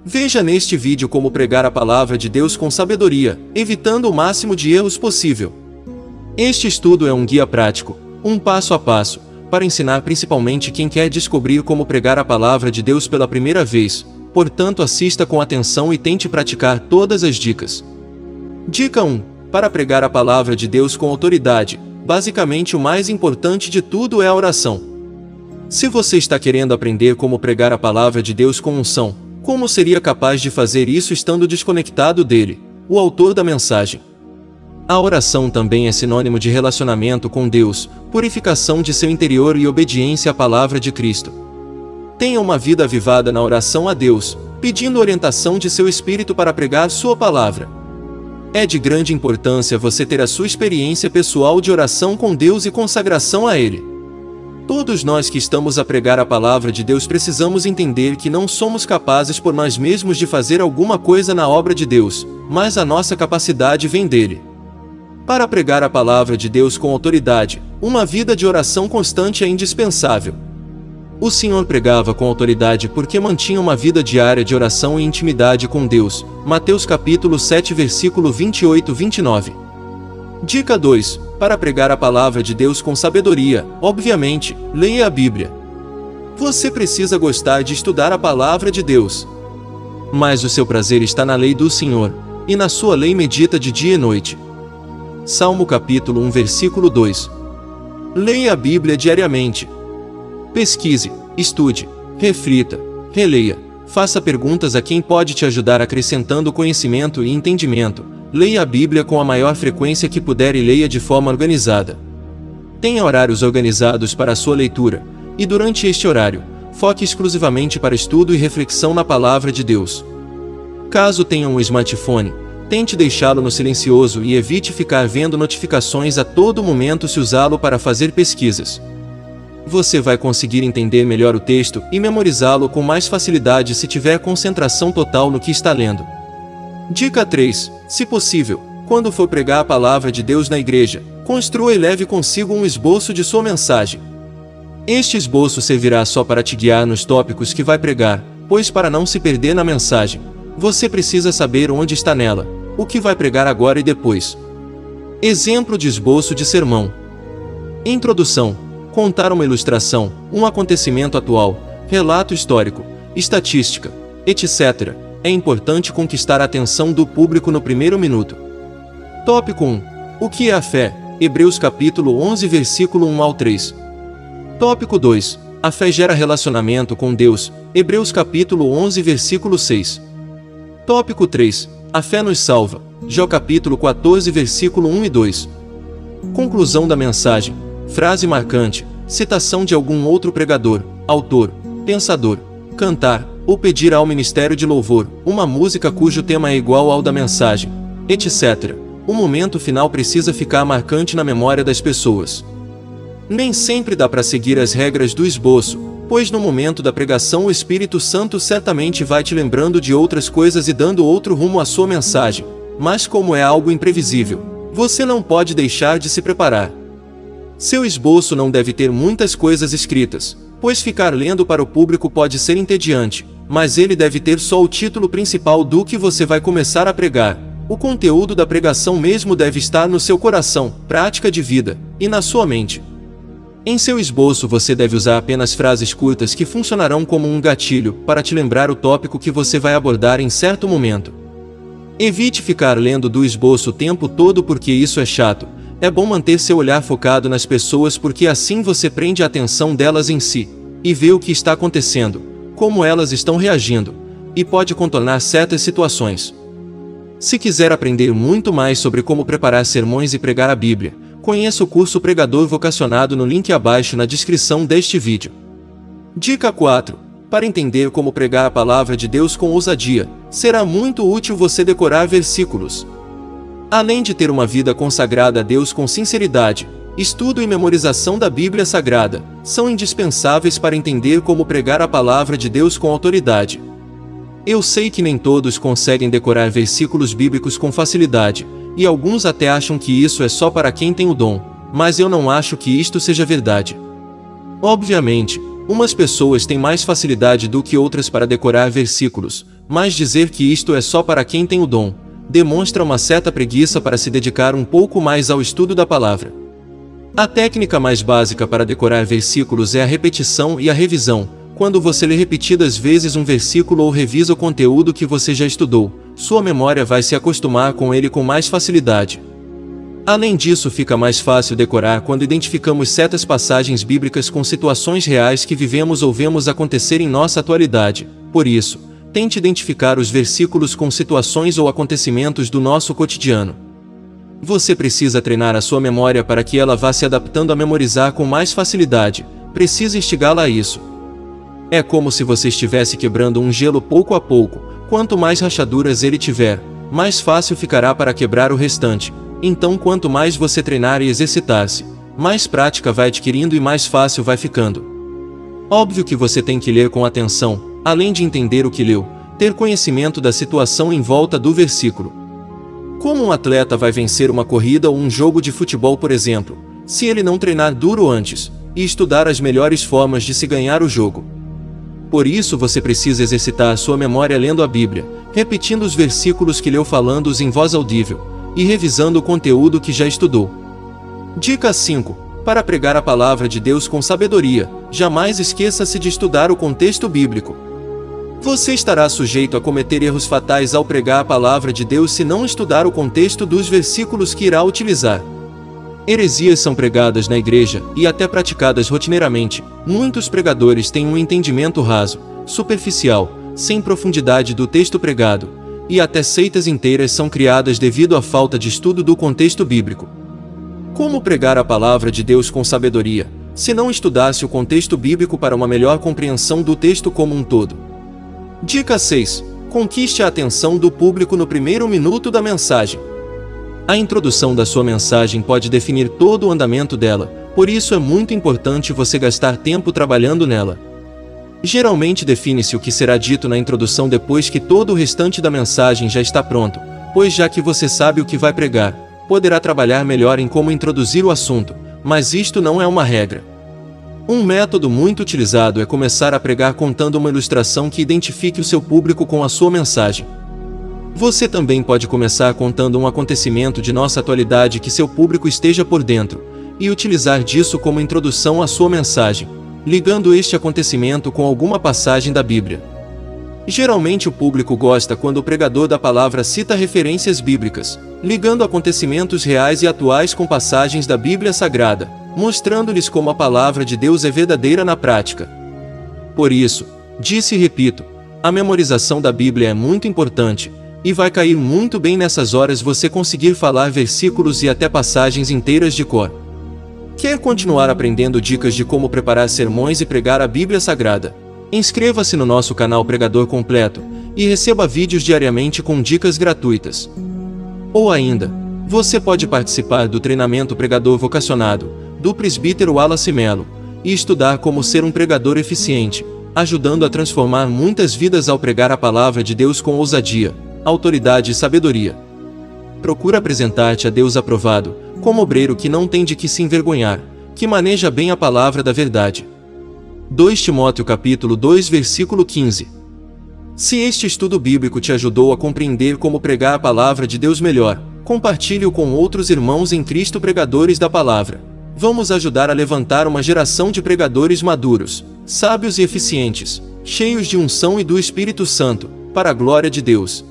Veja neste vídeo como pregar a palavra de Deus com sabedoria, evitando o máximo de erros possível. Este estudo é um guia prático, um passo a passo, para ensinar principalmente quem quer descobrir como pregar a palavra de Deus pela primeira vez, portanto assista com atenção e tente praticar todas as dicas. Dica 1. Para pregar a palavra de Deus com autoridade, basicamente o mais importante de tudo é a oração. Se você está querendo aprender como pregar a palavra de Deus com unção, como seria capaz de fazer isso estando desconectado dele, o autor da mensagem? A oração também é sinônimo de relacionamento com Deus, purificação de seu interior e obediência à palavra de Cristo. Tenha uma vida avivada na oração a Deus, pedindo orientação de seu espírito para pregar sua palavra. É de grande importância você ter a sua experiência pessoal de oração com Deus e consagração a Ele. Todos nós que estamos a pregar a palavra de Deus precisamos entender que não somos capazes por nós mesmos de fazer alguma coisa na obra de Deus, mas a nossa capacidade vem dele. Para pregar a palavra de Deus com autoridade, uma vida de oração constante é indispensável. O Senhor pregava com autoridade porque mantinha uma vida diária de oração e intimidade com Deus. Mateus capítulo 7 versículo 28-29. Dica 2. Para pregar a palavra de Deus com sabedoria, obviamente, leia a Bíblia. Você precisa gostar de estudar a palavra de Deus. Mas o seu prazer está na lei do Senhor, e na sua lei medita de dia e noite. Salmo capítulo 1 versículo 2. Leia a Bíblia diariamente. Pesquise, estude, reflita, releia, faça perguntas a quem pode te ajudar acrescentando conhecimento e entendimento. Leia a Bíblia com a maior frequência que puder e leia de forma organizada. Tenha horários organizados para a sua leitura, e durante este horário, foque exclusivamente para estudo e reflexão na palavra de Deus. Caso tenha um smartphone, tente deixá-lo no silencioso e evite ficar vendo notificações a todo momento se usá-lo para fazer pesquisas. Você vai conseguir entender melhor o texto e memorizá-lo com mais facilidade se tiver concentração total no que está lendo. Dica 3. Se possível, quando for pregar a palavra de Deus na igreja, construa e leve consigo um esboço de sua mensagem. Este esboço servirá só para te guiar nos tópicos que vai pregar, pois para não se perder na mensagem, você precisa saber onde está nela, o que vai pregar agora e depois. Exemplo de esboço de sermão. Introdução. Contar uma ilustração, um acontecimento atual, relato histórico, estatística, etc. É importante conquistar a atenção do público no primeiro minuto. Tópico 1. O que é a fé? Hebreus capítulo 11 versículo 1 ao 3. Tópico 2. A fé gera relacionamento com Deus. Hebreus capítulo 11 versículo 6. Tópico 3. A fé nos salva. Jó capítulo 14 versículo 1 e 2. Conclusão da mensagem. Frase marcante. Citação de algum outro pregador, autor, pensador. Cantar, ou pedir ao ministério de louvor, uma música cujo tema é igual ao da mensagem, etc. O momento final precisa ficar marcante na memória das pessoas. Nem sempre dá para seguir as regras do esboço, pois no momento da pregação o Espírito Santo certamente vai te lembrando de outras coisas e dando outro rumo à sua mensagem, mas como é algo imprevisível, você não pode deixar de se preparar. Seu esboço não deve ter muitas coisas escritas, pois ficar lendo para o público pode ser entediante, mas ele deve ter só o título principal do que você vai começar a pregar. O conteúdo da pregação mesmo deve estar no seu coração, prática de vida, e na sua mente. Em seu esboço você deve usar apenas frases curtas que funcionarão como um gatilho para te lembrar o tópico que você vai abordar em certo momento. Evite ficar lendo do esboço o tempo todo porque isso é chato. É bom manter seu olhar focado nas pessoas porque assim você prende a atenção delas em si, e vê o que está acontecendo, como elas estão reagindo, e pode contornar certas situações. Se quiser aprender muito mais sobre como preparar sermões e pregar a Bíblia, conheça o curso Pregador Vocacionado no link abaixo na descrição deste vídeo. Dica 4. Para entender como pregar a palavra de Deus com ousadia, será muito útil você decorar versículos. Além de ter uma vida consagrada a Deus com sinceridade, estudo e memorização da Bíblia Sagrada são indispensáveis para entender como pregar a palavra de Deus com autoridade. Eu sei que nem todos conseguem decorar versículos bíblicos com facilidade, e alguns até acham que isso é só para quem tem o dom, mas eu não acho que isto seja verdade. Obviamente, umas pessoas têm mais facilidade do que outras para decorar versículos, mas dizer que isto é só para quem tem o dom, demonstra uma certa preguiça para se dedicar um pouco mais ao estudo da palavra. A técnica mais básica para decorar versículos é a repetição e a revisão. Quando você lê repetidas vezes um versículo ou revisa o conteúdo que você já estudou, sua memória vai se acostumar com ele com mais facilidade. Além disso, fica mais fácil decorar quando identificamos certas passagens bíblicas com situações reais que vivemos ou vemos acontecer em nossa atualidade. Por isso, tente identificar os versículos com situações ou acontecimentos do nosso cotidiano. Você precisa treinar a sua memória para que ela vá se adaptando a memorizar com mais facilidade. Precisa instigá-la a isso. É como se você estivesse quebrando um gelo pouco a pouco. Quanto mais rachaduras ele tiver, mais fácil ficará para quebrar o restante. Então, quanto mais você treinar e exercitar-se, mais prática vai adquirindo e mais fácil vai ficando. Óbvio que você tem que ler com atenção, além de entender o que leu, ter conhecimento da situação em volta do versículo. Como um atleta vai vencer uma corrida ou um jogo de futebol, por exemplo, se ele não treinar duro antes e estudar as melhores formas de se ganhar o jogo? Por isso você precisa exercitar a sua memória lendo a Bíblia, repetindo os versículos que leu, falando-os em voz audível e revisando o conteúdo que já estudou. Dica 5. Para pregar a palavra de Deus com sabedoria, jamais esqueça-se de estudar o contexto bíblico. Você estará sujeito a cometer erros fatais ao pregar a palavra de Deus se não estudar o contexto dos versículos que irá utilizar. Heresias são pregadas na igreja e até praticadas rotineiramente. Muitos pregadores têm um entendimento raso, superficial, sem profundidade do texto pregado, e até seitas inteiras são criadas devido à falta de estudo do contexto bíblico. Como pregar a palavra de Deus com sabedoria, se não estudasse o contexto bíblico para uma melhor compreensão do texto como um todo? Dica 6. Conquiste a atenção do público no primeiro minuto da mensagem. A introdução da sua mensagem pode definir todo o andamento dela, por isso é muito importante você gastar tempo trabalhando nela. Geralmente define-se o que será dito na introdução depois que todo o restante da mensagem já está pronto, pois já que você sabe o que vai pregar, poderá trabalhar melhor em como introduzir o assunto, mas isto não é uma regra. Um método muito utilizado é começar a pregar contando uma ilustração que identifique o seu público com a sua mensagem. Você também pode começar contando um acontecimento de nossa atualidade que seu público esteja por dentro, e utilizar disso como introdução à sua mensagem, ligando este acontecimento com alguma passagem da Bíblia. Geralmente o público gosta quando o pregador da palavra cita referências bíblicas, ligando acontecimentos reais e atuais com passagens da Bíblia Sagrada, mostrando-lhes como a palavra de Deus é verdadeira na prática. Por isso, disse e repito, a memorização da Bíblia é muito importante, e vai cair muito bem nessas horas você conseguir falar versículos e até passagens inteiras de cor. Quer continuar aprendendo dicas de como preparar sermões e pregar a Bíblia Sagrada? Inscreva-se no nosso canal Pregador Completo e receba vídeos diariamente com dicas gratuitas. Ou ainda, você pode participar do treinamento Pregador Vocacionado, do presbítero Wallace Mello, e estudar como ser um pregador eficiente, ajudando a transformar muitas vidas ao pregar a palavra de Deus com ousadia, autoridade e sabedoria. Procura apresentar-te a Deus aprovado, como obreiro que não tem de que se envergonhar, que maneja bem a palavra da verdade. 2 Timóteo capítulo 2 versículo 15. Se este estudo bíblico te ajudou a compreender como pregar a palavra de Deus melhor, compartilhe-o com outros irmãos em Cristo pregadores da palavra. Vamos ajudar a levantar uma geração de pregadores maduros, sábios e eficientes, cheios de unção e do Espírito Santo, para a glória de Deus.